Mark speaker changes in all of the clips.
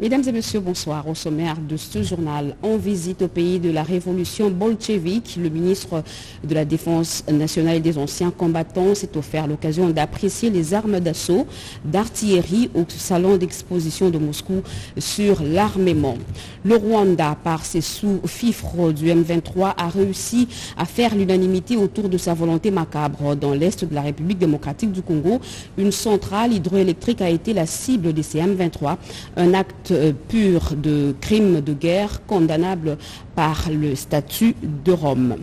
Speaker 1: Mesdames et messieurs, bonsoir. Au sommaire de ce journal, en visite au pays de la révolution bolchevique, le ministre de la Défense nationale et des anciens combattants s'est offert l'occasion d'apprécier les armes d'assaut d'artillerie au salon d'exposition de Moscou sur l'armement. Le Rwanda, par ses sous-fifres du M23, a réussi à faire l'unanimité autour de sa volonté macabre. Dans l'est de la République démocratique du Congo, une centrale hydroélectrique a été la cible de ces M23, un acte pur de crime de guerre condamnable par le statut de Rome.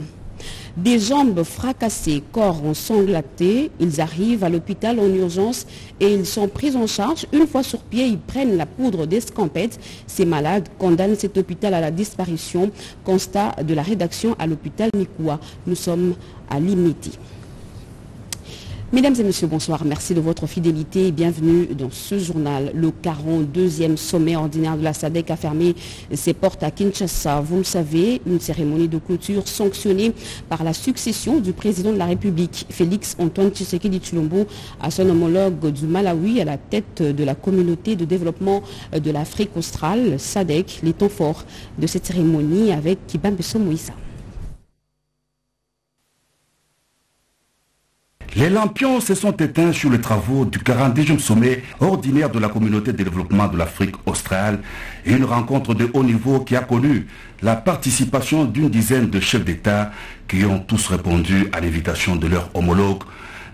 Speaker 1: Des jambes fracassées, corps ensanglantés, ils arrivent à l'hôpital en urgence et ils sont pris en charge. Une fois sur pied, ils prennent la poudre d'escampette. Ces malades condamnent cet hôpital à la disparition. Constat de la rédaction à l'hôpital Nikoua. Nous sommes à Limiti. Mesdames et messieurs, bonsoir. Merci de votre fidélité et bienvenue dans ce journal. Le 42e sommet ordinaire de la SADC a fermé ses portes à Kinshasa. Vous le savez, une cérémonie de clôture sanctionnée par la succession du président de la République, Félix Antoine Tshisekedi Tshilombo, à son homologue du Malawi à la tête de la communauté de développement de l'Afrique australe, SADC. Les temps forts de cette cérémonie avec Kibambeso Moïsa.
Speaker 2: Les lampions se sont éteints sur les travaux du 42e sommet ordinaire de la communauté de développement de l'Afrique australe, une rencontre de haut niveau qui a connu la participation d'une dizaine de chefs d'État qui ont tous répondu à l'invitation de leur homologue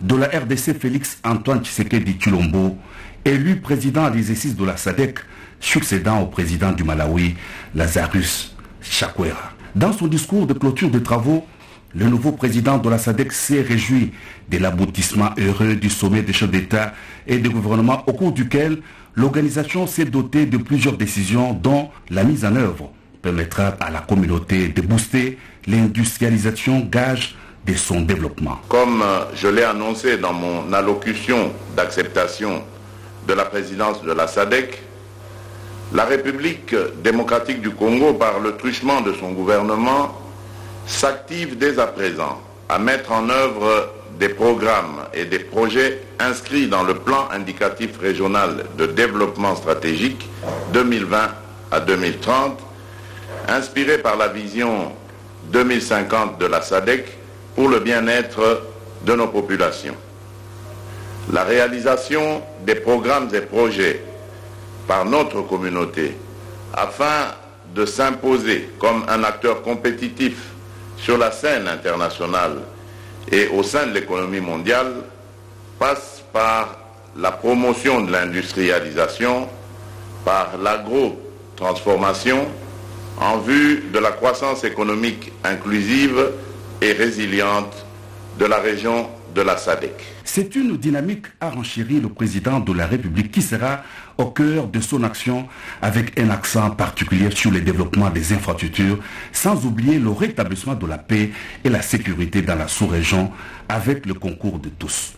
Speaker 2: de la RDC Félix Antoine Tshisekedi Tshilombo, élu président à l'exercice de la SADC, succédant au président du Malawi, Lazarus Chakwera. Dans son discours de clôture de travaux, le nouveau président de la SADC s'est réjoui de l'aboutissement heureux du sommet des chefs d'État et de gouvernement au cours duquel l'organisation s'est dotée de plusieurs décisions dont la mise en œuvre permettra à la communauté de booster l'industrialisation, gage de son développement.
Speaker 3: Comme je l'ai annoncé dans mon allocution d'acceptation de la présidence de la SADC, la République démocratique du Congo, par le truchement de son gouvernement, s'active dès à présent à mettre en œuvre des programmes et des projets inscrits dans le plan indicatif régional de développement stratégique 2020 à 2030, inspiré par la vision 2050 de la SADC pour le bien-être de nos populations. La réalisation des programmes et projets par notre communauté afin de s'imposer comme un acteur compétitif sur la scène internationale et au sein de l'économie mondiale passe par la promotion de l'industrialisation, par l'agro-transformation en vue de la croissance économique inclusive et résiliente de la région de la SADC.
Speaker 2: C'est une dynamique à renchérir le président de la République qui sera au cœur de son action avec un accent particulier sur le développement des infrastructures, sans oublier le rétablissement de la paix et la sécurité dans la sous-région avec le concours de tous.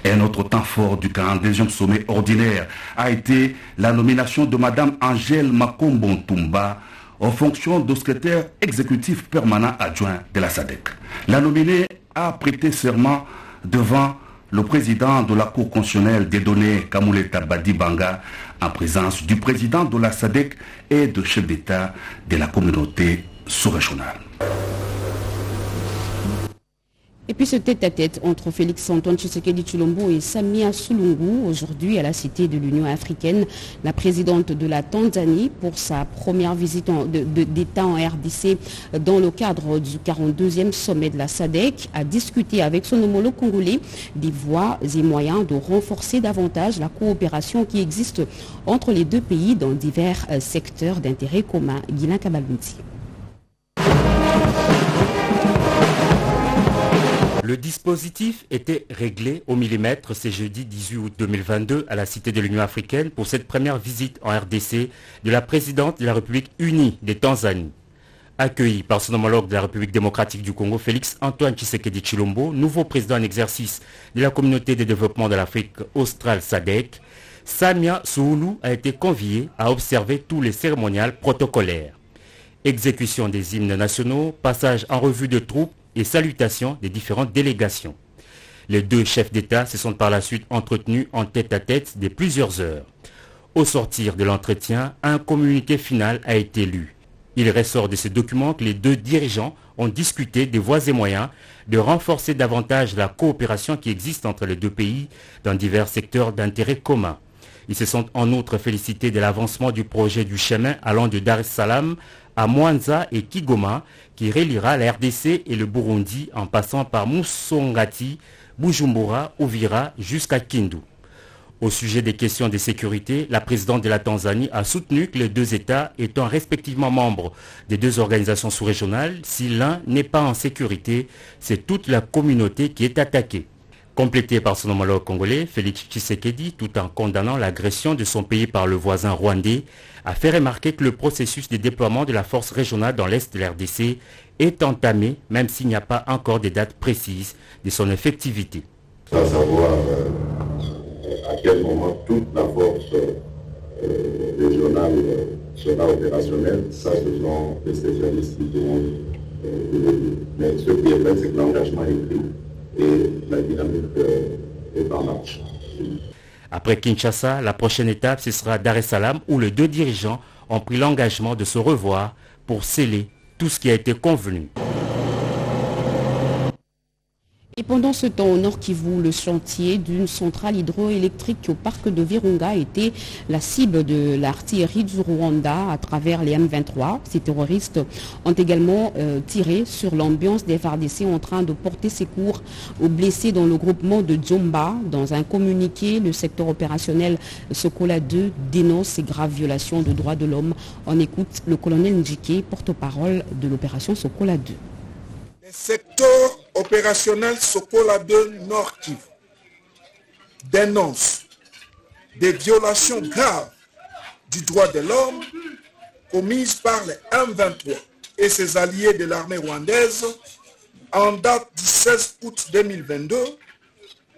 Speaker 2: Un autre temps fort du 42e sommet ordinaire a été la nomination de Mme Angèle Makombo Ntumba aux fonctions de secrétaire exécutif permanent adjoint de la SADC. La nominée a prêté serment devant le président de la Cour constitutionnelle Dieudonné Kamuleta Badibanga en présence du président de la SADC et de chefs d'État de la communauté sous-régionale.
Speaker 1: Et puis ce tête-à-tête entre Félix Antoine Tshisekedi Tshilombo et Samia Suluhu, aujourd'hui à la Cité de l'Union africaine, la présidente de la Tanzanie, pour sa première visite d'État en RDC dans le cadre du 42e sommet de la SADC, a discuté avec son homologue congolais des voies et moyens de renforcer davantage la coopération qui existe entre les deux pays dans divers secteurs d'intérêt commun. Guilain Kabalunti.
Speaker 4: Le dispositif était réglé au millimètre ce jeudi 18 août 2022 à la Cité de l'Union africaine pour cette première visite en RDC de la présidente de la République unie de Tanzanie. Accueilli par son homologue de la République démocratique du Congo, Félix Antoine Tshisekedi Tshilombo, nouveau président en exercice de la communauté de développement de l'Afrique australe SADC, Samia Suluhu a été convié à observer tous les cérémonials protocolaires. Exécution des hymnes nationaux, passage en revue de troupes et salutations des différentes délégations. Les deux chefs d'État se sont par la suite entretenus en tête-à-tête de plusieurs heures. Au sortir de l'entretien, un communiqué final a été lu. Il ressort de ce document que les deux dirigeants ont discuté des voies et moyens de renforcer davantage la coopération qui existe entre les deux pays dans divers secteurs d'intérêt commun. Ils se sont en outre félicités de l'avancement du projet du chemin allant de Dar es Salaam à Mwanza et Kigoma qui reliera la RDC et le Burundi en passant par Musongati, Bujumbura, Uvira jusqu'à Kindu. Au sujet des questions de sécurité, la présidente de la Tanzanie a soutenu que les deux États étant respectivement membres des deux organisations sous-régionales, si l'un n'est pas en sécurité, c'est toute la communauté qui est attaquée. Complété par son homologue congolais, Félix Tshisekedi, tout en condamnant l'agression de son pays par le voisin rwandais, a fait remarquer que le processus de déploiement de la force régionale dans l'Est de l'RDC est entamé, même s'il n'y a pas encore de date précise de son effectivité.
Speaker 5: À savoir à quel moment toute la force régionale sera opérationnelle, ça ce sont les spécialistes qui pourront le dire. Mais ce qui est vrai, c'est que l'engagement est pris et la dynamique est en marche.
Speaker 4: Après Kinshasa, la prochaine étape, ce sera Dar es Salaam où les deux dirigeants ont pris l'engagement de se revoir pour sceller tout ce qui a été convenu.
Speaker 1: Et pendant ce temps, au Nord Kivu, le chantier d'une centrale hydroélectrique au parc de Virunga a été la cible de l'artillerie du Rwanda à travers les M23. Ces terroristes ont également tiré sur l'ambiance des FARDC en train de porter secours aux blessés dans le groupement de Djomba. Dans un communiqué, le secteur opérationnel Sokola 2 dénonce ces graves violations de droits de l'homme. On écoute le colonel Njike, porte-parole de l'opération Sokola 2.
Speaker 6: Le secteur opérationnel Sokola 2 Nord Kivu dénonce des violations graves du droit de l'homme commises par les M23 et ses alliés de l'armée rwandaise en date du 16 août 2022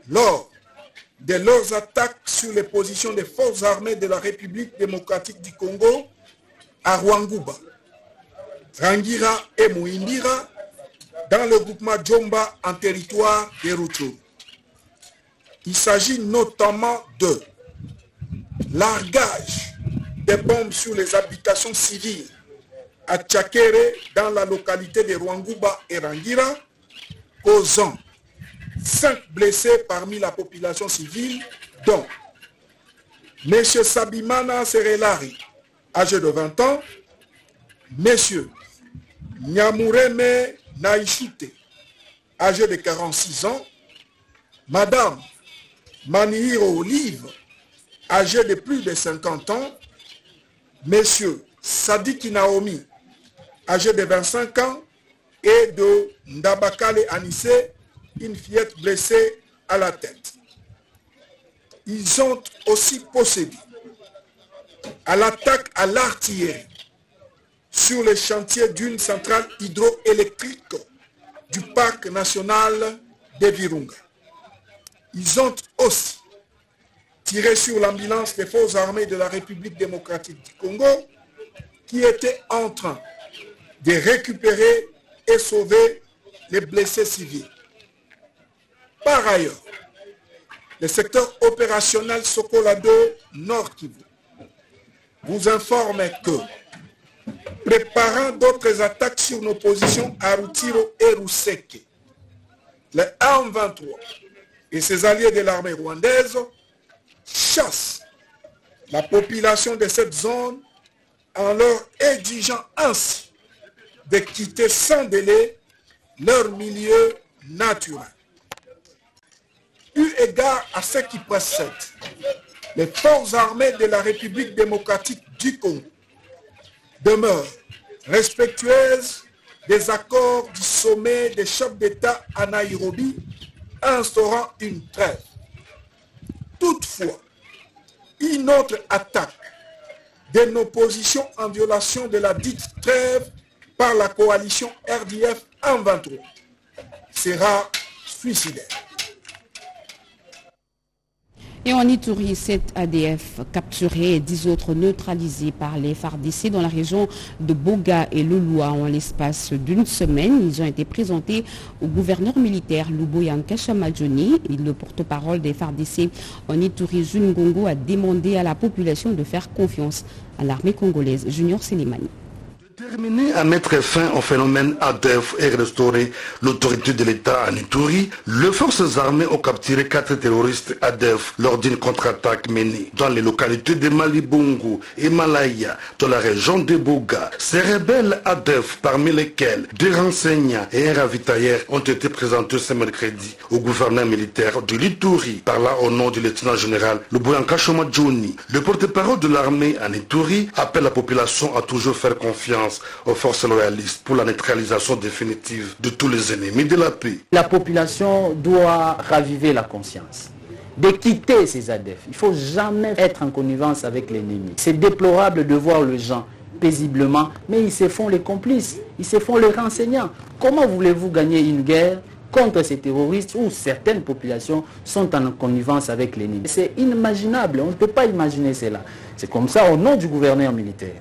Speaker 6: lors de leurs attaques sur les positions des forces armées de la République démocratique du Congo à Rwanguba, Rangira et Muimbira dans le groupement Djomba en territoire de Rutshuru. Il s'agit notamment de largage des bombes sur les habitations civiles à Tchakere dans la localité de Rwanguba et Rangira, causant 5 blessés parmi la population civile, dont M. Sabimana Serelari, âgé de 20 ans, M. Nyamureme Naishute, âgé de 46 ans, Madame Manihiro Olive, âgé de plus de 50 ans, Monsieur Sadiki Naomi, âgé de 25 ans, et de Ndabakale Anissé, une fillette blessée à la tête. Ils ont aussi procédé à l'attaque à l'artillerie sur les chantiers d'une centrale hydroélectrique du parc national de Virunga. Ils ont aussi tiré sur l'ambulance des forces armées de la République démocratique du Congo qui était en train de récupérer et sauver les blessés civils. Par ailleurs, le secteur opérationnel Sokola 2 Nord Kivu vous informe que préparant d'autres attaques sur nos positions à Rutshuru et Ruseke, les M23 et ses alliés de l'armée rwandaise chassent la population de cette zone en leur exigeant ainsi de quitter sans délai leur milieu naturel. Eu égard à ce qui précède, les forces armées de la République démocratique du Congo demeurent respectueuses des accords du sommet des chefs d'État à Nairobi instaurant une trêve. Toutefois, une autre attaque de nos positions en violation de la dite trêve par la coalition RDF M23 sera suicidaire.
Speaker 1: Et en Ituri, 7 ADF capturés et 10 autres neutralisés par les FARDC dans la région de Boga et Loloua en l'espace d'une semaine. Ils ont été présentés au gouverneur militaire Luboyanka Chamadjoni. Le porte-parole des FARDC en Ituri, June Ngongo, a demandé à la population de faire confiance à l'armée congolaise. Junior Selimani.
Speaker 7: Déterminé à mettre fin au phénomène ADF et restaurer l'autorité de l'État en Ituri, les forces armées ont capturé 4 terroristes ADF lors d'une contre-attaque menée dans les localités de Malibongo et Malaya, dans la région de Boga. Ces rebelles ADF, parmi lesquels 2 renseignants et un ravitailleur, ont été présentés ce mercredi au gouverneur militaire de l'Ituri, par là au nom du lieutenant-général Luboyanka Chamadjoni. Le porte-parole de l'armée en Ituri appelle la population à toujours faire confiance aux forces loyalistes pour la neutralisation définitive de tous les ennemis de la paix.
Speaker 8: La population doit raviver la conscience de quitter ces ADF. Il ne faut jamais être en connivence avec l'ennemi. C'est déplorable de voir les gens paisiblement, mais ils se font les complices, ils se font les renseignants. Comment voulez-vous gagner une guerre contre ces terroristes où certaines populations sont en connivence avec l'ennemi? C'est inimaginable, on ne peut pas imaginer cela. C'est comme ça, au nom du gouverneur militaire,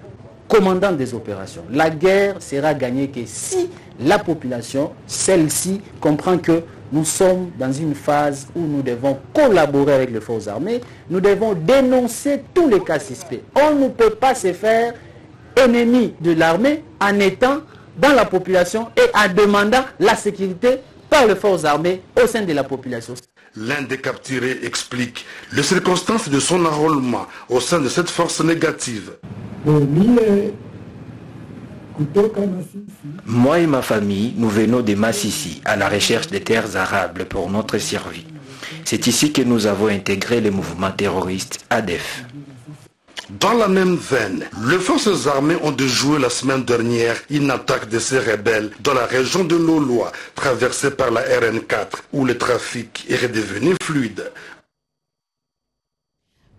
Speaker 8: commandant des opérations, la guerre sera gagnée que si la population, celle-ci, comprend que nous sommes dans une phase où nous devons collaborer avec les forces armées, nous devons dénoncer tous les cas suspects. On ne peut pas se faire ennemi de l'armée en étant dans la population et en demandant la sécurité par les forces armées au sein de la population.
Speaker 7: L'un des capturés explique les circonstances de son enrôlement au sein de cette force négative.
Speaker 9: Moi et ma famille, nous venons de Massissi à la recherche des terres arables pour notre survie. C'est ici que nous avons intégré le mouvement terroriste ADF.
Speaker 7: Dans la même veine, les forces armées ont déjoué la semaine dernière une attaque de ces rebelles dans la région de Loloua, traversée par la RN4, où le trafic est redevenu fluide.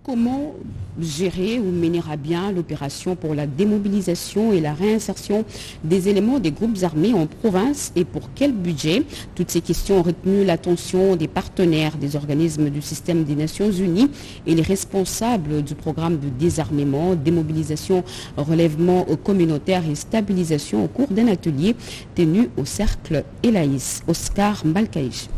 Speaker 1: Comment gérer ou mener à bien l'opération pour la démobilisation et la réinsertion des éléments des groupes armés en province et pour quel budget? Toutes ces questions ont retenu l'attention des partenaires des organismes du système des Nations Unies et les responsables du programme de désarmement, démobilisation, relèvement communautaire et stabilisation au cours d'un atelier tenu au Cercle Elaïs. Oscar Mbalkaïch.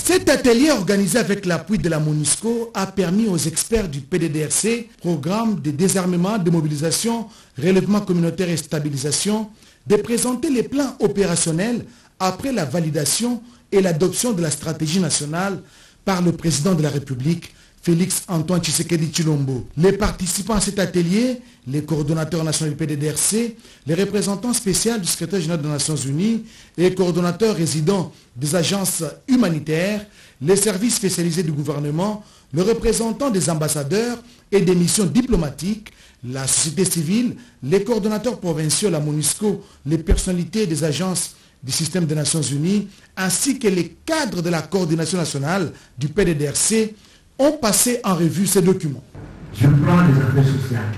Speaker 6: Cet atelier organisé avec l'appui de la MONUSCO a permis aux experts du PDDRC, programme de désarmement, démobilisation, relèvement communautaire et stabilisation, de présenter les plans opérationnels après la validation et l'adoption de la stratégie nationale par le président de la République, Félix Antoine Tshisekedi Tshilombo. Les participants à cet atelier, les coordonnateurs nationaux du PDDRC, les représentants spéciaux du secrétaire général des Nations Unies et les coordonnateurs résidents des agences humanitaires, les services spécialisés du gouvernement, les représentants des ambassadeurs et des missions diplomatiques, la société civile, les coordonnateurs provinciaux, la MONUSCO, les personnalités des agences du système des Nations Unies, ainsi que les cadres de la coordination nationale du PDDRC, ont passé en revue ces documents.
Speaker 10: Je prends les affaires sociales,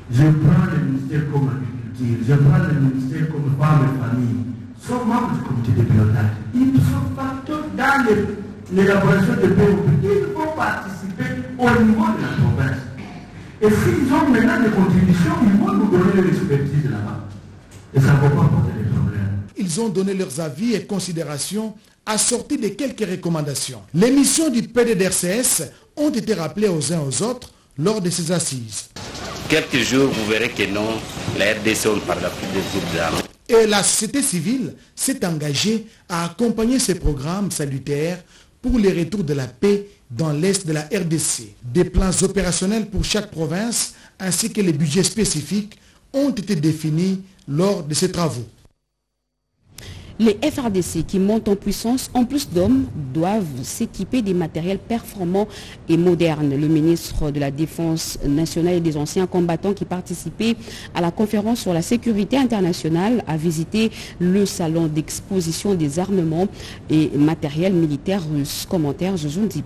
Speaker 10: je prends le ministère comme agriculture, je prends le ministère comme femmes et famille, sont membres du comité de pilotage. Ils sont facteurs dans l'élaboration de POP. Ils vont participer au niveau de la province. Et s'ils ont maintenant des contributions, ils vont nous donner leur expertise là-bas. Et ça ne va pas poser des problèmes.
Speaker 6: Ils ont donné leurs avis et considérations assortis de quelques recommandations. Les missions du PDDRCS ont été rappelées aux uns aux autres lors de ces assises.
Speaker 11: Quelques jours, vous verrez que non, la RDC, on ne parle plus des groupes d'armes.
Speaker 6: Et la société civile s'est engagée à accompagner ces programmes salutaires pour le retour de la paix dans l'est de la RDC. Des plans opérationnels pour chaque province ainsi que les budgets spécifiques ont été définis lors de ces travaux.
Speaker 1: Les FARDC qui montent en puissance, en plus d'hommes, doivent s'équiper des matériels performants et modernes. Le ministre de la Défense nationale et des anciens combattants qui participait à la conférence sur la sécurité internationale a visité le salon d'exposition des armements et matériels militaires russes. Commentaire Jojo Dib.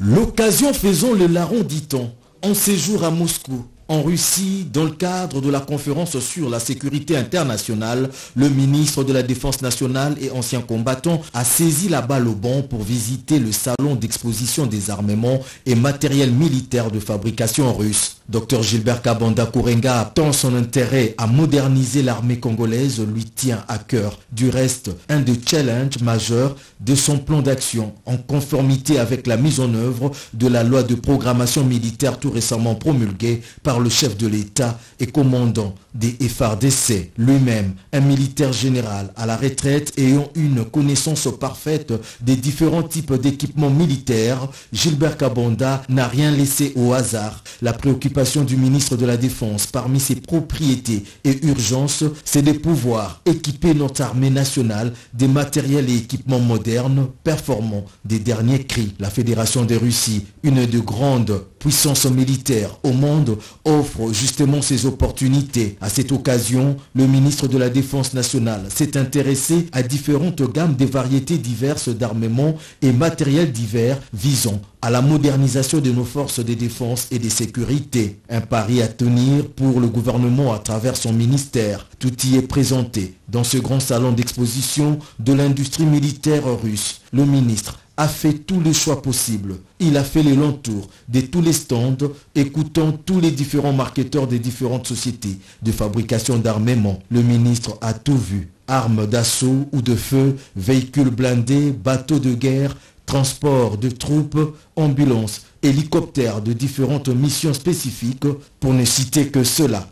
Speaker 12: L'occasion faisant le larron, dit-on, en séjour à Moscou. En Russie, dans le cadre de la conférence sur la sécurité internationale, le ministre de la Défense nationale et ancien combattant a saisi la balle au bond pour visiter le salon d'exposition des armements et matériel militaire de fabrication russe. Dr Gilbert Kabanda Kourenga, tant son intérêt à moderniser l'armée congolaise lui tient à cœur. Du reste, un des challenges majeurs de son plan d'action, en conformité avec la mise en œuvre de la loi de programmation militaire tout récemment promulguée par le chef de l'État et commandant des FARDC, lui-même un militaire général à la retraite ayant une connaissance parfaite des différents types d'équipements militaires, Gilbert Kabanda n'a rien laissé au hasard. La préoccupation du ministre de la Défense parmi ses propriétés et urgences, c'est de pouvoir équiper notre armée nationale des matériels et équipements modernes, performants des derniers cris. La Fédération de Russie, une des grandes puissances militaires au monde, offre justement ces opportunités. À cette occasion, le ministre de la Défense nationale s'est intéressé à différentes gammes de variétés diverses d'armements et matériels divers visant à la modernisation de nos forces de défense et de sécurité. Un pari à tenir pour le gouvernement à travers son ministère. Tout y est présenté dans ce grand salon d'exposition de l'industrie militaire russe. Le ministre a fait tous les choix possibles. Il a fait le long tour de tous les stands, écoutant tous les différents marketeurs des différentes sociétés de fabrication d'armement. Le ministre a tout vu. Armes d'assaut ou de feu, véhicules blindés, bateaux de guerre, transport de troupes, ambulances, hélicoptères de différentes missions spécifiques, pour ne citer que cela.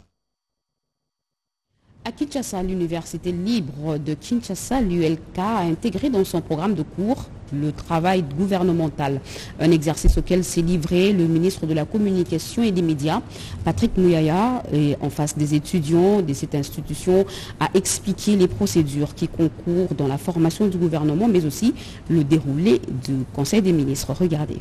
Speaker 1: À Kinshasa, l'Université libre de Kinshasa, l'ULK, a intégré dans son programme de cours le travail gouvernemental. Un exercice auquel s'est livré le ministre de la Communication et des Médias, Patrick Mouyaya, et en face des étudiants de cette institution, a expliqué les procédures qui concourent dans la formation du gouvernement, mais aussi le déroulé du Conseil des ministres. Regardez.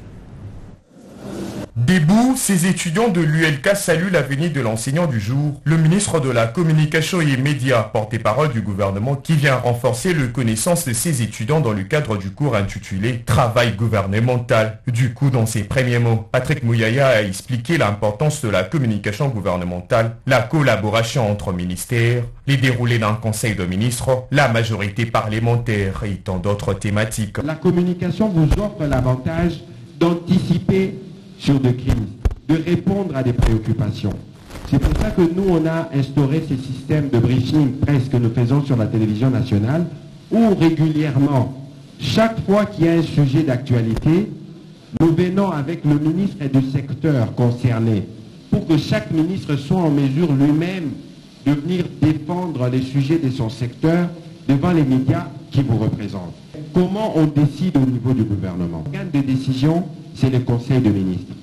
Speaker 13: Debout, ces étudiants de l'ULK saluent la venue de l'enseignant du jour, le ministre de la Communication et Médias, porte-parole du gouvernement qui vient renforcer les connaissances de ces étudiants dans le cadre du cours intitulé « Travail gouvernemental ». Du coup, dans ses premiers mots, Patrick Mouyaya a expliqué l'importance de la communication gouvernementale, la collaboration entre ministères, les déroulés d'un conseil de ministres, la majorité parlementaire et tant d'autres thématiques.
Speaker 14: La communication vous offre l'avantage d'anticiper sur des crises, de répondre à des préoccupations. C'est pour ça que nous, on a instauré ces systèmes de briefing presse que nous faisons sur la télévision nationale, où régulièrement, chaque fois qu'il y a un sujet d'actualité, nous venons avec le ministre et du secteur concerné, pour que chaque ministre soit en mesure lui-même de venir défendre les sujets de son secteur devant les médias qui vous représentent. Comment on décide au niveau du gouvernement? L'organe de décision, c'est le Conseil de ministres.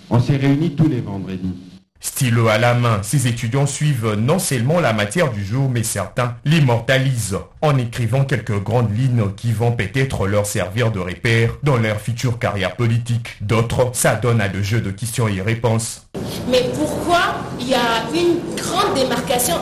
Speaker 14: On s'est réunis tous les vendredis.
Speaker 13: Stylo à la main, ces étudiants suivent non seulement la matière du jour, mais certains l'immortalisent en écrivant quelques grandes lignes qui vont peut-être leur servir de repère dans leur future carrière politique. D'autres s'adonnent à le jeu de questions et réponses.
Speaker 15: Mais pourquoi il y a une grande démarcation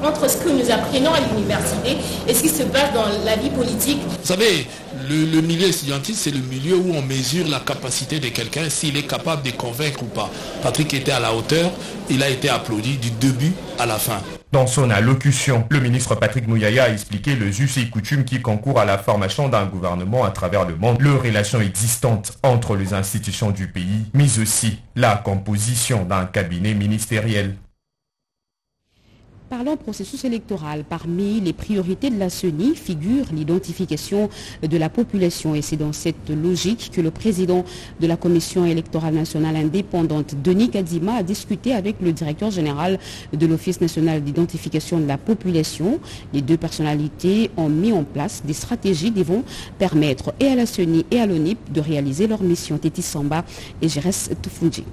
Speaker 15: entre ce que nous apprenons à l'université et ce qui se passe dans la vie politique?
Speaker 16: Vous savez, le milieu estudiantil, c'est le milieu où on mesure la capacité de quelqu'un, s'il est capable de convaincre ou pas. Patrick était à la hauteur, il a été applaudi du début à la fin.
Speaker 13: Dans son allocution, le ministre Patrick Mouyaya a expliqué les us et coutumes qui concourent à la formation d'un gouvernement à travers le monde, les relations existantes entre les institutions du pays, mais aussi la composition d'un cabinet ministériel.
Speaker 1: Parlons processus électoral. Parmi les priorités de la CENI figure l'identification de la population. Et c'est dans cette logique que le président de la Commission électorale nationale indépendante, Denis Kadima, a discuté avec le directeur général de l'Office national d'identification de la population. Les deux personnalités ont mis en place des stratégies devant permettre et à la CENI et à l'ONIP de réaliser leur mission. Tétis Samba et Jérès Toufoundji.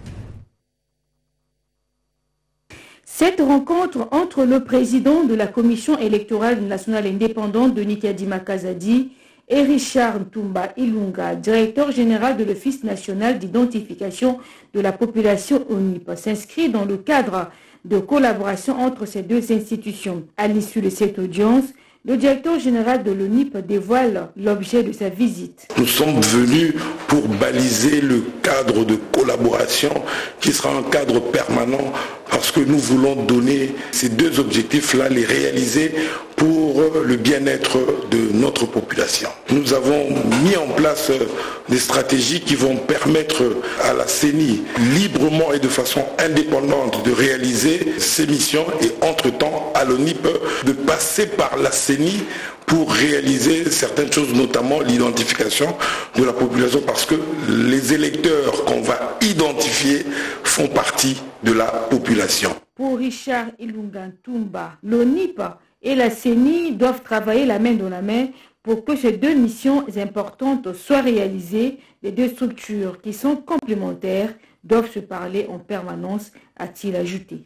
Speaker 17: Cette rencontre entre le président de la Commission électorale nationale indépendante, Denis Kadima Kazadi, et Richard Ntumba Ilunga, directeur général de l'Office national d'identification de la population ONIP, s'inscrit dans le cadre de collaboration entre ces deux institutions. À l'issue de cette audience, le directeur général de l'ONIP dévoile l'objet de sa visite.
Speaker 7: Nous sommes venus pour baliser le cadre de collaboration qui sera un cadre permanent parce que nous voulons donner ces deux objectifs-là, les réaliser pour le bien-être de notre population. Nous avons mis en place des stratégies qui vont permettre à la CENI librement et de façon indépendante de réaliser ses missions et entre-temps à l'ONIP de passer par la CENI pour réaliser certaines choses, notamment l'identification de la population, parce que les électeurs qu'on va identifier font partie de la population.
Speaker 17: Pour Richard Ilunga Ntumba, l'ONIP et la CENI doivent travailler la main dans la main pour que ces deux missions importantes soient réalisées. Les deux structures qui sont complémentaires doivent se parler en permanence, a-t-il ajouté.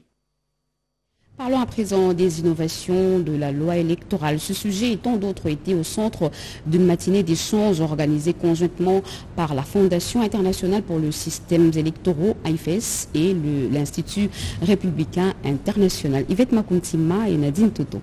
Speaker 1: Parlons à présent des innovations de la loi électorale. Ce sujet et tant d'autres étaient au centre d'une matinée d'échanges organisée conjointement par la Fondation internationale pour le système électoraux, AIFES, et l'Institut républicain international. Yvette Makuntima et Nadine Toto.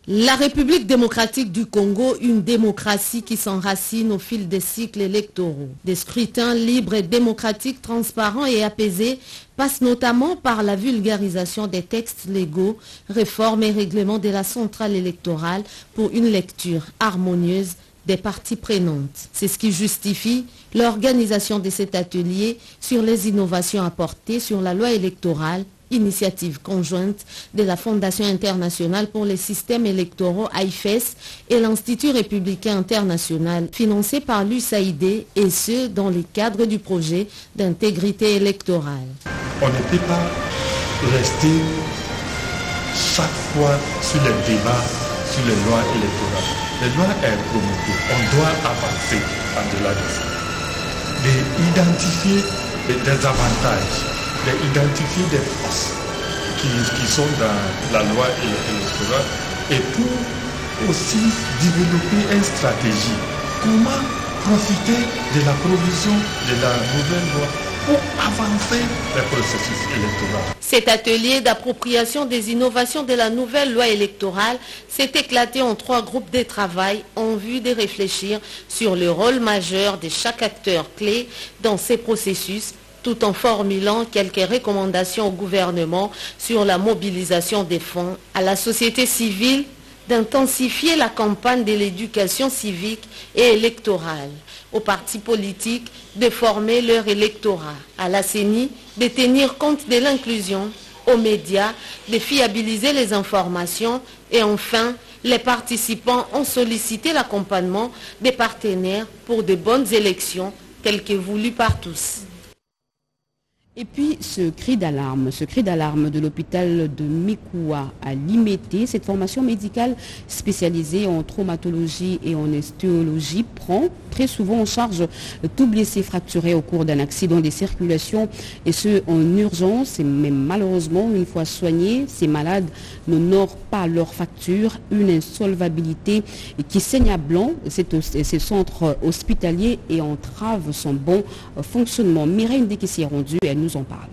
Speaker 18: La République démocratique du Congo, une démocratie qui s'enracine au fil des cycles électoraux. Des scrutins libres et démocratiques, transparents et apaisés passent notamment par la vulgarisation des textes légaux, réformes et règlements de la centrale électorale pour une lecture harmonieuse des parties prenantes. C'est ce qui justifie l'organisation de cet atelier sur les innovations apportées sur la loi électorale, initiative conjointe de la Fondation internationale pour les systèmes électoraux AIFES et l'Institut républicain international, financé par l'USAID, et ce, dans le cadre du projet d'intégrité électorale.
Speaker 19: On ne peut pas rester chaque fois sur les débats sur les lois électorales. Les lois sont promulguées. On doit avancer en-delà de ça. D'identifier des avantages, d'identifier des forces qui sont dans la loi électorale et pour aussi développer une stratégie. Comment profiter de la provision de la nouvelle loi pour avancer le processus électoral.
Speaker 18: Cet atelier d'appropriation des innovations de la nouvelle loi électorale s'est éclaté en 3 groupes de travail en vue de réfléchir sur le rôle majeur de chaque acteur clé dans ces processus, tout en formulant quelques recommandations au gouvernement sur la mobilisation des fonds, à la société civile d'intensifier la campagne de l'éducation civique et électorale, aux partis politiques de former leur électorat, à la CENI de tenir compte de l'inclusion, aux médias de fiabiliser les informations et enfin, les participants ont sollicité l'accompagnement des partenaires pour de bonnes élections telles que voulues par tous.
Speaker 1: Et puis ce cri d'alarme de l'hôpital de Mikoua à Limete, cette formation médicale spécialisée en traumatologie et en ostéologie prend très souvent en charge tout blessé fracturé au cours d'un accident de circulation et ce en urgence. Mais malheureusement, une fois soignés, ces malades n'honorent pas leur facture, une insolvabilité qui saigne à blanc ces centres hospitaliers et entrave son bon fonctionnement. Mireille Ndeki s'y est rendue et elle nous en parle.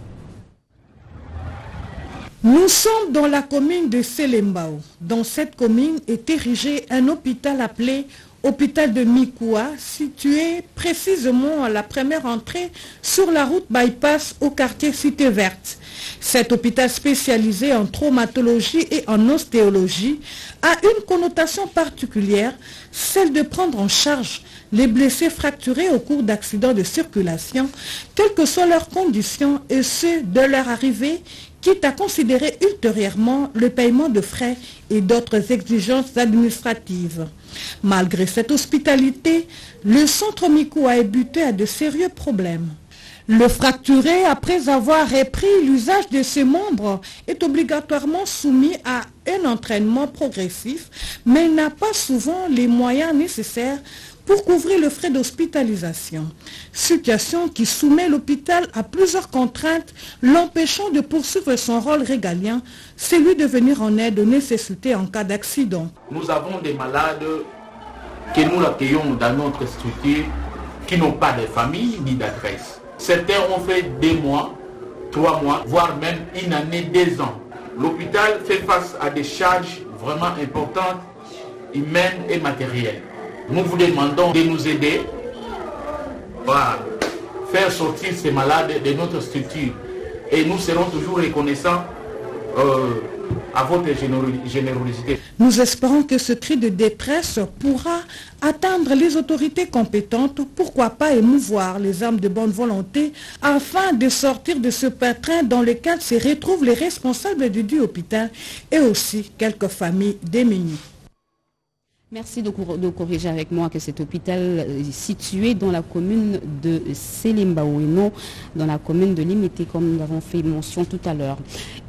Speaker 20: Nous sommes dans la commune de Selembao. Dans cette commune est érigé un hôpital appelé Hôpital de Mikoua, situé précisément à la première entrée sur la route bypass au quartier Cité Verte. Cet hôpital spécialisé en traumatologie et en ostéologie a une connotation particulière, celle de prendre en charge les blessés fracturés au cours d'accidents de circulation, quelles que soient leurs conditions et ce, de leur arrivée, quitte à considérer ultérieurement le paiement de frais et d'autres exigences administratives. Malgré cette hospitalité, le centre Mikoua est buté à de sérieux problèmes. Le fracturé, après avoir repris l'usage de ses membres, est obligatoirement soumis à un entraînement progressif, mais n'a pas souvent les moyens nécessaires pour couvrir le frais d'hospitalisation. Situation qui soumet l'hôpital à plusieurs contraintes, l'empêchant de poursuivre son rôle régalien, celui de venir en aide aux nécessités en cas d'accident.
Speaker 8: Nous avons des malades que nous accueillons dans notre structure qui n'ont pas de famille ni d'adresse. Certains ont fait 2 mois, 3 mois, voire même 1 année, 2 ans. L'hôpital fait face à des charges vraiment importantes, humaines et matérielles. Nous vous demandons de nous aider à faire sortir ces malades de notre structure et nous serons toujours reconnaissants à votre générosité.
Speaker 20: Nous espérons que ce cri de détresse pourra atteindre les autorités compétentes, pourquoi pas émouvoir les âmes de bonne volonté afin de sortir de ce pétrin dans lequel se retrouvent les responsables du dit hôpital et aussi quelques familles démunies.
Speaker 1: Merci de corriger avec moi que cet hôpital est situé dans la commune de Selimbao et non dans la commune de Limité, comme nous avons fait mention tout à l'heure.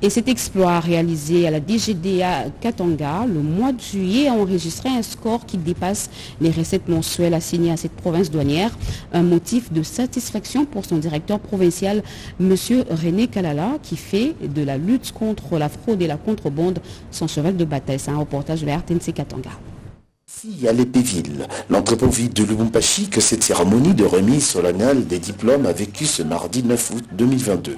Speaker 1: Et cet exploit réalisé à la DGDA Katanga, le mois de juillet, a enregistré un score qui dépasse les recettes mensuelles assignées à cette province douanière. Un motif de satisfaction pour son directeur provincial, M. René Kalala, qui fait de la lutte contre la fraude et la contrebande son cheval de bataille. C'est un reportage de la RTNC Katanga.
Speaker 21: Ici à l'Épéville, l'entrepôt-ville de Lubumbashi, que cette cérémonie de remise solennelle des diplômes a vécu ce mardi 9 août 2022.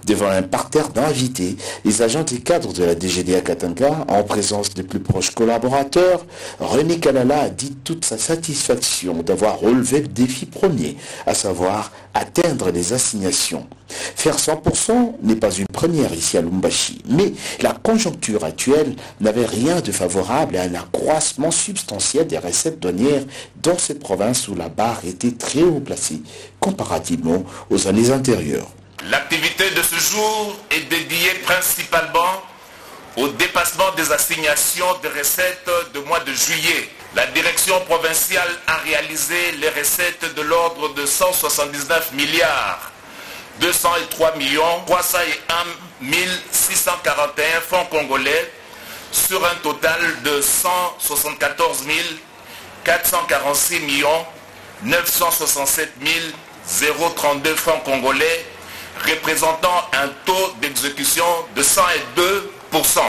Speaker 21: Devant un parterre d'invités, les agents et cadres de la DGDA Katanga, en présence des plus proches collaborateurs, René Kalala a dit toute sa satisfaction d'avoir relevé le défi premier, à savoir atteindre les assignations. Faire 100% n'est pas une première ici à Lubumbashi, mais la conjoncture actuelle n'avait rien de favorable à un accroissement substantiel des recettes douanières dans cette province où la barre était très haut placée, comparativement aux années antérieures.
Speaker 22: L'activité de ce jour est dédiée principalement au dépassement des assignations de recettes du mois de juillet. La direction provinciale a réalisé les recettes de l'ordre de 179 milliards 203 301 641 francs congolais sur un total de 174 446 967 032 francs congolais, représentant un taux d'exécution de 102%.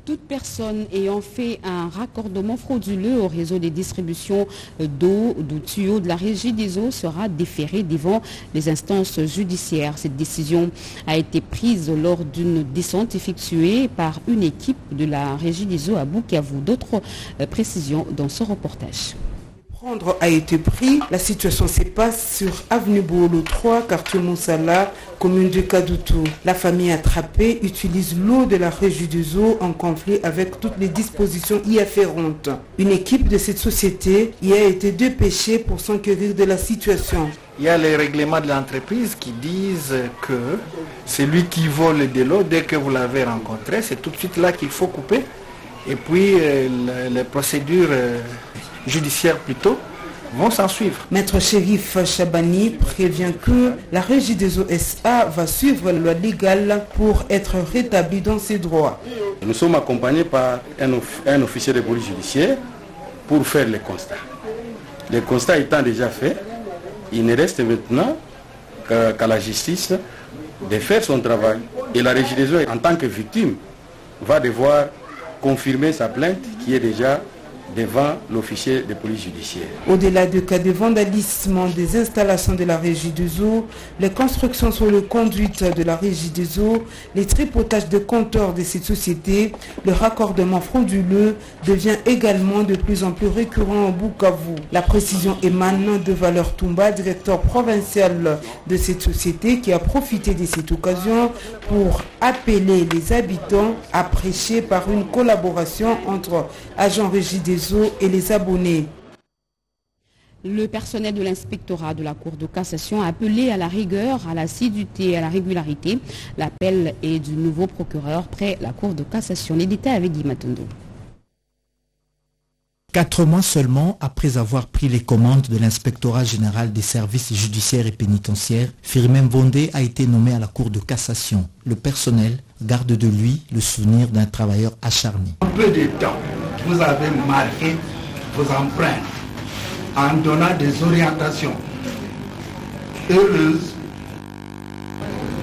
Speaker 1: Toute personne ayant fait un raccordement frauduleux au réseau des distributions d'eau, de tuyaux de la Régie des eaux sera déférée devant les instances judiciaires. Cette décision a été prise lors d'une descente effectuée par une équipe de la Régie des eaux à Bukavu. D'autres précisions dans ce reportage.
Speaker 23: A été pris. La situation se passe sur avenue Boolo 3, quartier Moussala, commune de Kadoutou. La famille attrapée utilise l'eau de la Régie des eaux en conflit avec toutes les dispositions y afférentes. Une équipe de cette société y a été dépêchée pour s'enquérir de la situation.
Speaker 24: Il y a les règlements de l'entreprise qui disent que celui qui vole de l'eau, dès que vous l'avez rencontré, c'est tout de suite là qu'il faut couper. Et puis les procédures judiciaires plutôt vont s'en suivre.
Speaker 23: Maître Chérif Chabani prévient que la Régie des eaux SA va suivre la loi légale pour être rétablie dans ses droits.
Speaker 25: Nous sommes accompagnés par un officier de police judiciaire pour faire les constats. Les constats étant déjà faits, il ne reste maintenant qu'à la justice de faire son travail. Et la Régie des eaux, en tant que victime, va devoir confirmer sa plainte qui est déjà devant l'officier de police judiciaire.
Speaker 23: Au-delà du cas de vandalisme des installations de la Régie des eaux, les constructions sur le conduite de la Régie des eaux, les tripotages de compteurs de cette société, le raccordement frauduleux devient également de plus en plus récurrent au Bukavu. La précision émane de Valeur Tumba, directeur provincial de cette société, qui a profité de cette occasion pour appeler les habitants à prêcher par une collaboration entre agents Régie des eaux et les abonnés.
Speaker 1: Le personnel de l'inspectorat de la Cour de cassation a appelé à la rigueur, à l'assiduité et à la régularité. L'appel est du nouveau procureur près la Cour de cassation. Les détails avec Guy Matondo.
Speaker 26: 4 mois seulement après avoir pris les commandes de l'inspectorat général des services judiciaires et pénitentiaires, Firmin Bondé a été nommé à la Cour de cassation. Le personnel garde de lui le souvenir d'un travailleur acharné.
Speaker 27: En peu de temps, vous avez marqué vos empreintes en donnant des orientations heureuses,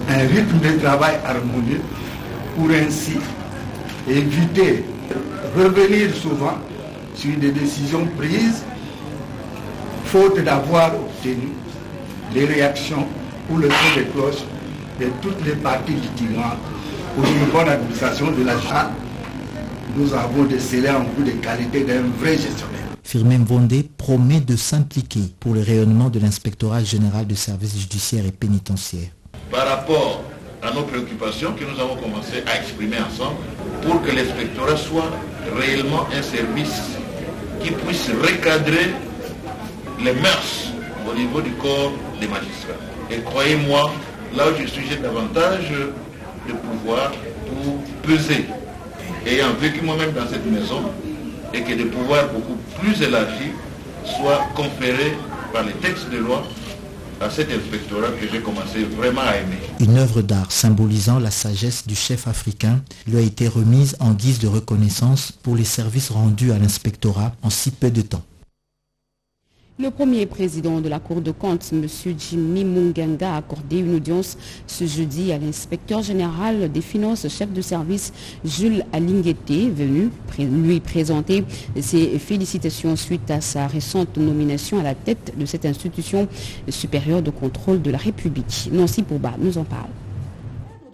Speaker 27: un rythme de travail harmonieux pour ainsi éviter de revenir souvent sur des décisions prises faute d'avoir obtenu les réactions ou le son de cloche de toutes les parties litigantes pour une bonne administration de la justice. Nous avons décelé un goût de qualité d'un vrai gestionnaire.
Speaker 26: Firmin Bondé promet de s'impliquer pour le rayonnement de l'inspectorat général de services judiciaires et pénitentiaires.
Speaker 2: par rapport à nos préoccupations que nous avons commencé à exprimer ensemble pour que l'inspectorat soit réellement un service qui puisse recadrer les mœurs au niveau du corps des magistrats. Et croyez-moi, là où je suis, j'ai davantage de pouvoir pour peser. Ayant vécu moi-même dans cette maison, et que des pouvoirs beaucoup plus élargis soient conférés par les textes de loi à cet inspectorat que j'ai commencé vraiment à aimer.
Speaker 26: Une œuvre d'art symbolisant la sagesse du chef africain lui a été remise en guise de reconnaissance pour les services rendus à l'inspectorat en si peu de temps.
Speaker 1: Le premier président de la Cour de comptes, M. Jimmy Munganga, a accordé une audience ce jeudi à l'inspecteur général des finances, chef de service Jules Alinguete, venu lui présenter ses félicitations suite à sa récente nomination à la tête de cette institution supérieure de contrôle de la République. Nancy Pourba nous en parle.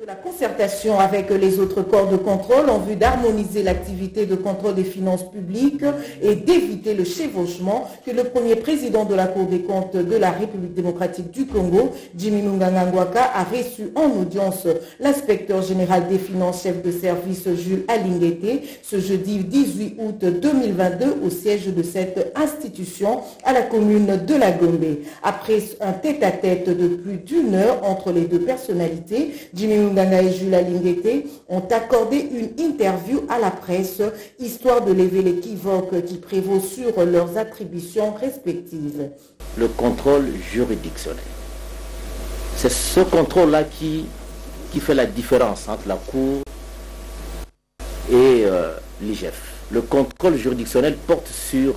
Speaker 23: La concertation avec les autres corps de contrôle en vue d'harmoniser l'activité de contrôle des finances publiques et d'éviter le chevauchement que le premier président de la Cour des comptes de la République démocratique du Congo, Jimmy Munganga Ngwaka, a reçu en audience l'inspecteur général des finances, chef de service Jules Alinguete, ce jeudi 18 août 2022 au siège de cette institution à la commune de la Gombe. Après un tête-à-tête de plus d'une heure entre les deux personnalités, Jimmy Munganga et Jules Alinguete ont accordé une interview à la presse, histoire de lever l'équivoque qui prévaut sur leurs attributions respectives.
Speaker 3: Le contrôle juridictionnel. C'est ce contrôle-là qui fait la différence entre la Cour et l'IGF. Le contrôle juridictionnel porte sur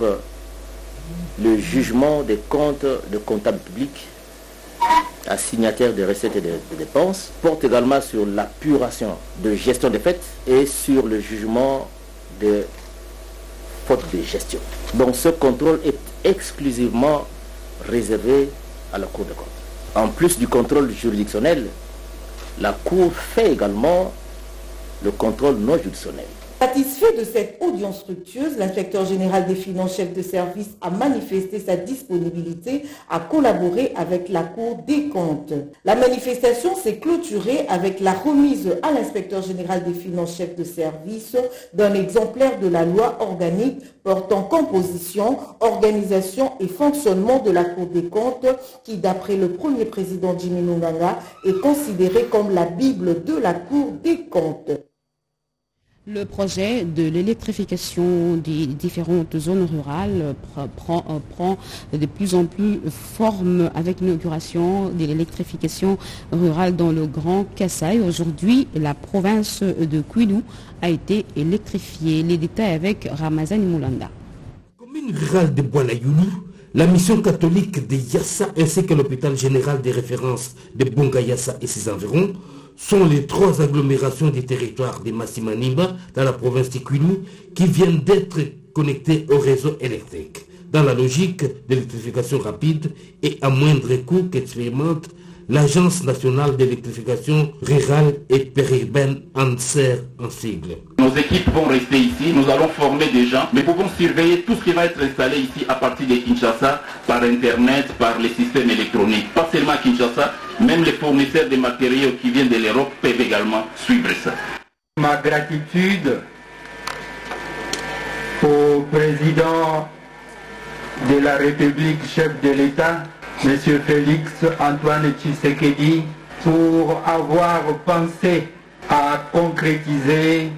Speaker 3: le jugement des comptes de comptables publics, assignataire des recettes et des dépenses, porte également sur l'apuration de gestion des faits et sur le jugement de fautes de gestion. Donc ce contrôle est exclusivement réservé à la Cour des comptes. En plus du contrôle juridictionnel, la Cour fait également le contrôle non juridictionnel.
Speaker 23: Satisfait de cette audience fructueuse, l'inspecteur général des finances, chef de service, a manifesté sa disponibilité à collaborer avec la Cour des comptes. La manifestation s'est clôturée avec la remise à l'inspecteur général des finances, chef de service, d'un exemplaire de la loi organique portant composition, organisation et fonctionnement de la Cour des comptes, qui, d'après le premier président Jimmy Munganga, est considérée comme la Bible de la Cour des comptes.
Speaker 1: Le projet de l'électrification des différentes zones rurales prend de plus en plus forme avec l'inauguration de l'électrification rurale dans le Grand Kasaï. Aujourd'hui, la province de Kwilu a été électrifiée. Les détails avec Ramazani Moulanda.
Speaker 4: Commune rurale de Boana-Youlou, la mission catholique de Yassa ainsi que l'hôpital général de référence de Bonga-Yassa et ses environs sont les trois agglomérations du territoire de Massimanimba dans la province de Kwilu qui viennent d'être connectées au réseau électrique dans la logique d'électrification rapide et à moindre coût qu'expérimente l'Agence nationale d'électrification rurale et périurbaine ANSER en sigle.
Speaker 5: Nos équipes vont rester ici, nous allons former des gens, mais pouvons surveiller tout ce qui va être installé ici à partir de Kinshasa, par Internet, par les systèmes électroniques. Pas seulement à Kinshasa, même les fournisseurs de matériaux qui viennent de l'Europe peuvent également suivre ça.
Speaker 27: Ma gratitude au président de la République, chef de l'État, M. Félix Antoine Tshisekedi, pour avoir pensé à concrétiser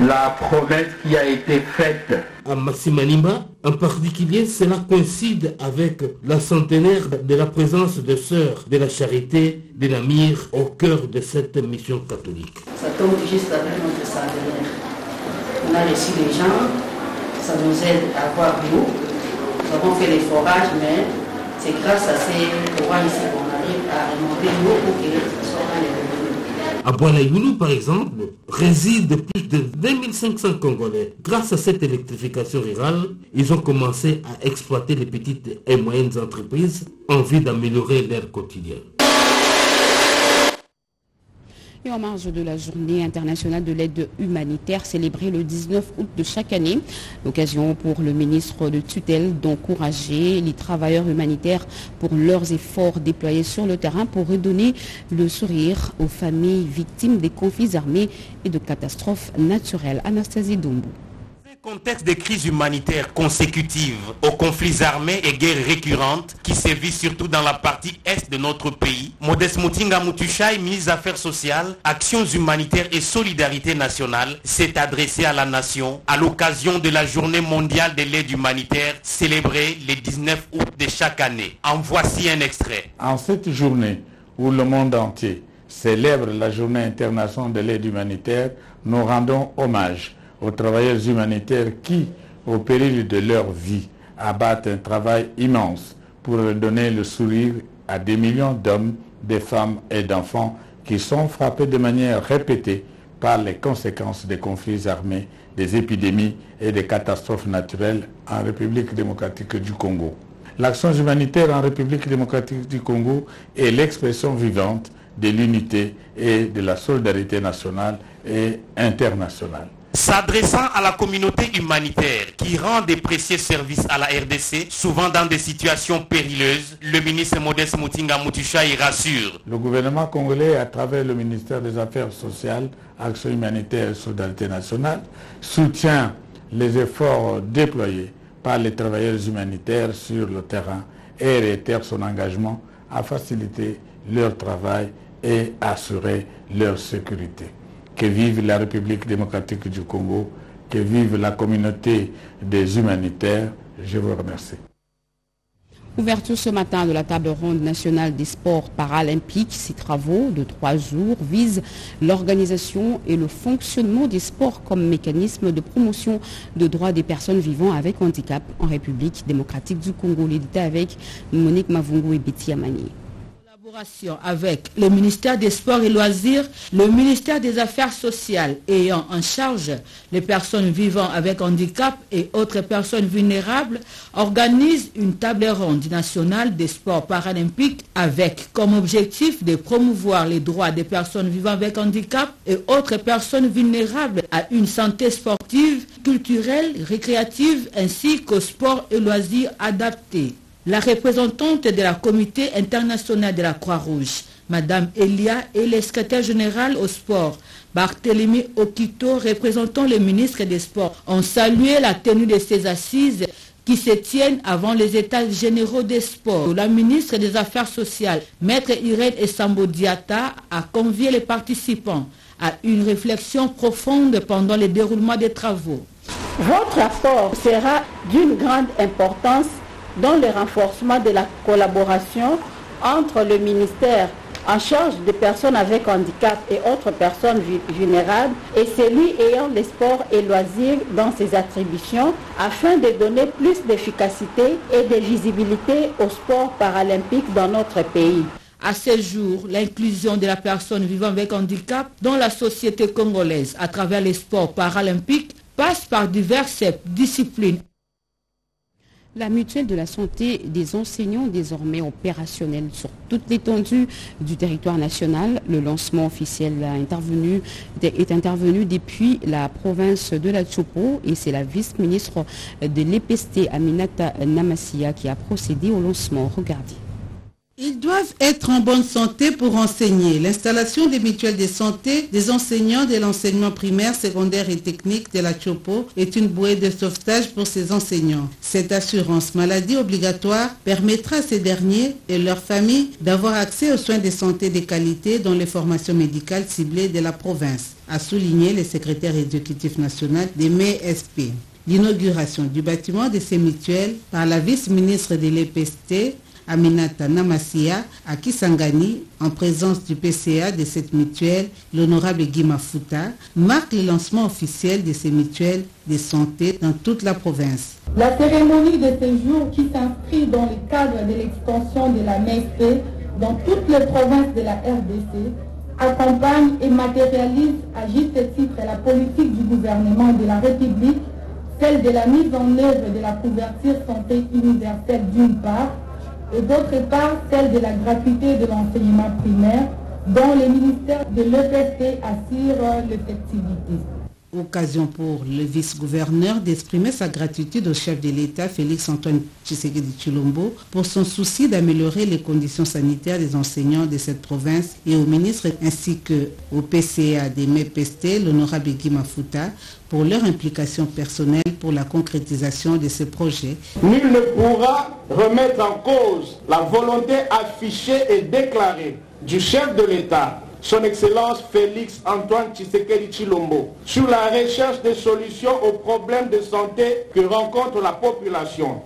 Speaker 27: la promesse qui a été faite.
Speaker 4: À Massimanimba, en particulier, cela coïncide avec la centenaire de la présence de sœurs de la charité de Namir au cœur de cette mission catholique.
Speaker 9: Ça tombe juste avec notre centenaire. On a reçu les gens, ça nous aide à avoir de l'eau. Nous avons fait des forages, mais c'est grâce à ces forages ici qu'on arrive à remonter l'eau pour que ça soit dans les revenus.
Speaker 4: À Boana-Youlou, par exemple, résident plus de 2500 Congolais. Grâce à cette électrification rurale, ils ont commencé à exploiter les petites et moyennes entreprises en vue d'améliorer leur quotidien.
Speaker 1: Et en marge de la journée internationale de l'aide humanitaire célébrée le 19 août de chaque année, l'occasion pour le ministre de tutelle d'encourager les travailleurs humanitaires pour leurs efforts déployés sur le terrain pour redonner le sourire aux familles victimes des conflits armés et de catastrophes naturelles. Anastasie Dombo.
Speaker 6: Contexte de crise humanitaire consécutive aux conflits armés et guerres récurrentes qui sévissent surtout dans la partie est de notre pays, Modeste Mutinga Mutushai, ministre des Affaires sociales, Actions humanitaires et solidarité nationale, s'est adressé à la nation à l'occasion de la journée mondiale de l'aide humanitaire célébrée le 19 août de chaque année. En voici un extrait.
Speaker 10: En cette journée où le monde entier célèbre la journée internationale de l'aide humanitaire, nous rendons hommage aux travailleurs humanitaires qui, au péril de leur vie, abattent un travail immense pour donner le sourire à des millions d'hommes, de femmes et d'enfants qui sont frappés de manière répétée par les conséquences des conflits armés, des épidémies et des catastrophes naturelles en République démocratique du Congo. L'action humanitaire en République démocratique du Congo est l'expression vivante de l'unité et de la solidarité nationale et internationale.
Speaker 6: S'adressant à la communauté humanitaire qui rend des précieux services à la RDC, souvent dans des situations périlleuses, le ministre Modeste Mutinga Mutushai rassure.
Speaker 10: Le gouvernement congolais, à travers le ministère des Affaires sociales, Action humanitaire et solidarité nationale, soutient les efforts déployés par les travailleurs humanitaires sur le terrain et réitère son engagement à faciliter leur travail et assurer leur sécurité. Que vive la République démocratique du Congo, que vive la communauté des humanitaires. Je vous remercie.
Speaker 1: Ouverture ce matin de la table ronde nationale des sports paralympiques. Ces travaux de 3 jours visent l'organisation et le fonctionnement des sports comme mécanisme de promotion de droits des personnes vivant avec handicap en République démocratique du Congo. L'édité avec Monique Mavungu et Betty Amani.
Speaker 11: Avec le ministère des Sports et Loisirs, le ministère des Affaires sociales ayant en charge les personnes vivant avec handicap et autres personnes vulnérables, organise une table ronde nationale des sports paralympiques avec comme objectif de promouvoir les droits des personnes vivant avec handicap et autres personnes vulnérables à une santé sportive, culturelle, récréative ainsi qu'aux sports et loisirs adaptés. La représentante de la Comité international de la Croix-Rouge, Madame Elia, et le secrétaire général au sport, Barthélemy Okito, représentant le ministre des Sports, ont salué la tenue de ces assises qui se tiennent avant les états généraux des sports. La ministre des Affaires sociales, Maître Irène Essambo Diata, a convié les participants à une réflexion profonde pendant le déroulement des travaux.
Speaker 12: Votre apport sera d'une grande importance dans le renforcement de la collaboration entre le ministère en charge des personnes avec handicap et autres personnes vulnérables et celui ayant les sports et loisirs dans ses attributions afin de donner plus d'efficacité et de visibilité aux sports paralympiques dans notre pays.
Speaker 11: À ce jour, l'inclusion de la personne vivant avec handicap dans la société congolaise à travers les sports paralympiques passe par diverses disciplines.
Speaker 1: La mutuelle de la santé des enseignants désormais opérationnelle sur toute l'étendue du territoire national. Le lancement officiel est intervenu depuis la province de la Tchopo et c'est la vice-ministre de l'EPST Aminata Namassia qui a procédé au lancement. Regardez.
Speaker 14: Ils doivent être en bonne santé pour enseigner. L'installation des mutuelles de santé des enseignants de l'enseignement primaire, secondaire et technique de la Tchopo est une bouée de sauvetage pour ces enseignants. Cette assurance maladie obligatoire permettra à ces derniers et leurs familles d'avoir accès aux soins de santé de qualité dans les formations médicales ciblées de la province, a souligné le secrétaire exécutif national des MESP. L'inauguration du bâtiment de ces mutuelles par la vice-ministre de l'EPST, Aminata Namassia, à Kisangani, en présence du PCA de cette mutuelle, l'honorable Guy Mafuta, marque le lancement officiel de ces mutuelles de santé dans toute la province.
Speaker 15: La cérémonie de ce jour, qui s'inscrit dans le cadre de l'extension de la MESP dans toutes les provinces de la RDC, accompagne et matérialise à juste titre la politique du gouvernement de la République, celle de la mise en œuvre de la couverture santé universelle d'une part, et d'autre part celle de la gratuité de l'enseignement primaire, dont le ministère de l'EPST assure l'effectivité.
Speaker 14: Occasion pour le vice-gouverneur d'exprimer sa gratitude au chef de l'État, Félix-Antoine Tshisekedi Tshilombo, pour son souci d'améliorer les conditions sanitaires des enseignants de cette province et au ministre ainsi qu'au PCA des MEPST, l'honorable Guy Mafuta, pour leur implication personnelle pour la concrétisation de ce projet.
Speaker 7: Nul ne pourra remettre en cause la volonté affichée et déclarée du chef de l'État, Son Excellence Félix-Antoine Tshisekedi Tshilombo, sur la recherche des solutions aux problèmes de santé que rencontre la population.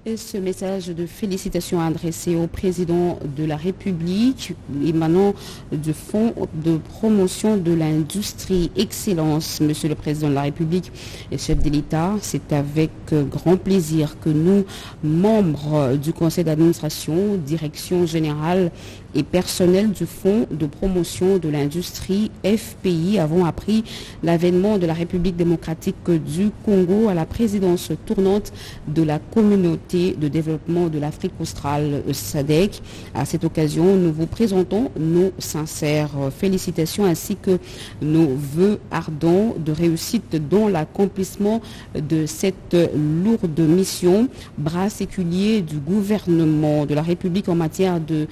Speaker 1: Et ce message de félicitations adressé au président de la République émanant du Fonds de promotion de l'industrie Excellence. Monsieur le président de la République et chef de l'État, c'est avec grand plaisir que nous, membres du conseil d'administration, direction générale et personnel du Fonds de promotion de l'industrie FPI avons appris l'avènement de la République démocratique du Congo à la présidence tournante de la communauté de développement de l'Afrique australe SADC. À cette occasion, nous vous présentons nos sincères félicitations ainsi que nos vœux ardents de réussite dans l'accomplissement de cette lourde mission. Bras séculier du gouvernement de la République en matière de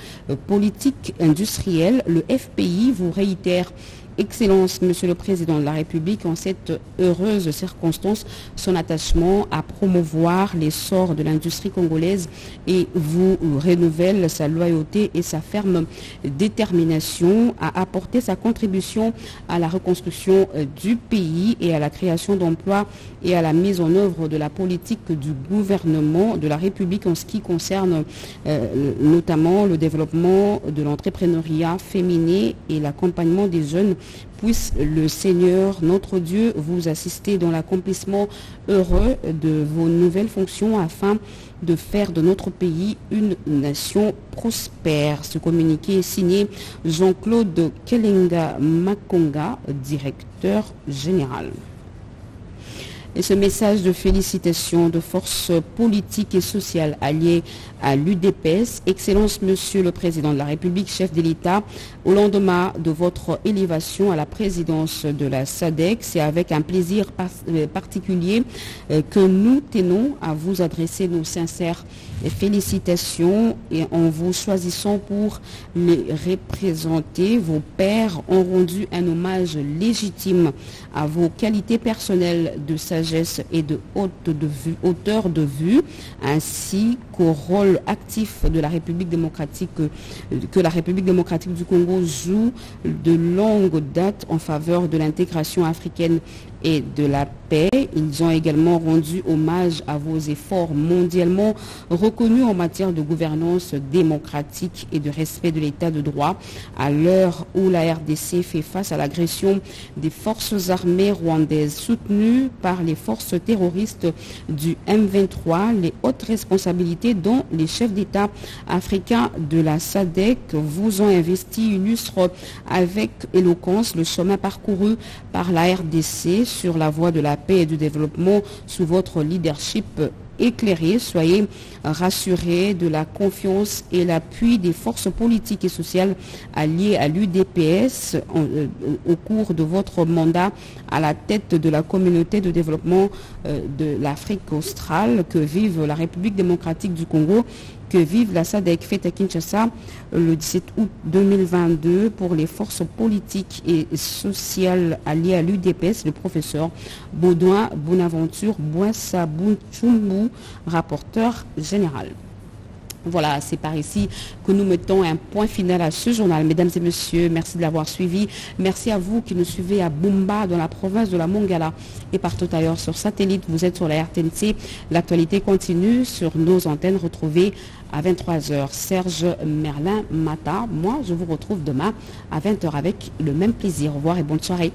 Speaker 1: politique industrielle, le FPI vous réitère, Excellence, Monsieur le Président de la République, en cette heureuse circonstance, son attachement à promouvoir l'essor de l'industrie congolaise et vous renouvelle sa loyauté et sa ferme détermination à apporter sa contribution à la reconstruction du pays et à la création d'emplois et à la mise en œuvre de la politique du gouvernement de la République en ce qui concerne notamment le développement de l'entrepreneuriat féminin et l'accompagnement des jeunes. Puisse le Seigneur, notre Dieu, vous assister dans l'accomplissement heureux de vos nouvelles fonctions afin de faire de notre pays une nation prospère. Ce communiqué est signé Jean-Claude Kelenga Makonga, directeur général. Et ce message de félicitations de forces politiques et sociales alliées à l'UDPS, Excellence Monsieur le Président de la République, chef de l'État, au lendemain de votre élévation à la présidence de la SADC, c'est avec un plaisir particulier que nous tenons à vous adresser nos sincères félicitations et en vous choisissant pour les représenter. Vos pairs ont rendu un hommage légitime à vos qualités personnelles de sagesse et de hauteur de vue, ainsi qu'au rôle actif de la République démocratique que la République démocratique du Congo joue de longue date en faveur de l'intégration africaine et de la paix. Ils ont également rendu hommage à vos efforts mondialement reconnus en matière de gouvernance démocratique et de respect de l'état de droit. À l'heure où la RDC fait face à l'agression des forces armées rwandaises soutenues par les forces terroristes du M23, les hautes responsabilités dont les chefs d'État africains de la SADC vous ont investi illustre avec éloquence le chemin parcouru par la RDC sur la voie de la paix et du développement sous votre leadership éclairé. Soyez rassurés de la confiance et l'appui des forces politiques et sociales alliées à l'UDPS au cours de votre mandat à la tête de la communauté de développement de l'Afrique australe. Que vive la République démocratique du Congo, que vive la SADC, fête à Kinshasa le 17 août 2022 pour les forces politiques et sociales alliées à l'UDPS, le professeur Baudouin Bonaventure Boissa Boutchoumou, rapporteur général. Voilà, c'est par ici que nous mettons un point final à ce journal. Mesdames et messieurs, merci de l'avoir suivi. Merci à vous qui nous suivez à Bumba, dans la province de la Mongala et partout ailleurs sur satellite. Vous êtes sur la RTNC. L'actualité continue sur nos antennes. Retrouvez à 23h Serge Merlin Mata. Moi, je vous retrouve demain à 20h avec le même plaisir. Au revoir et bonne soirée.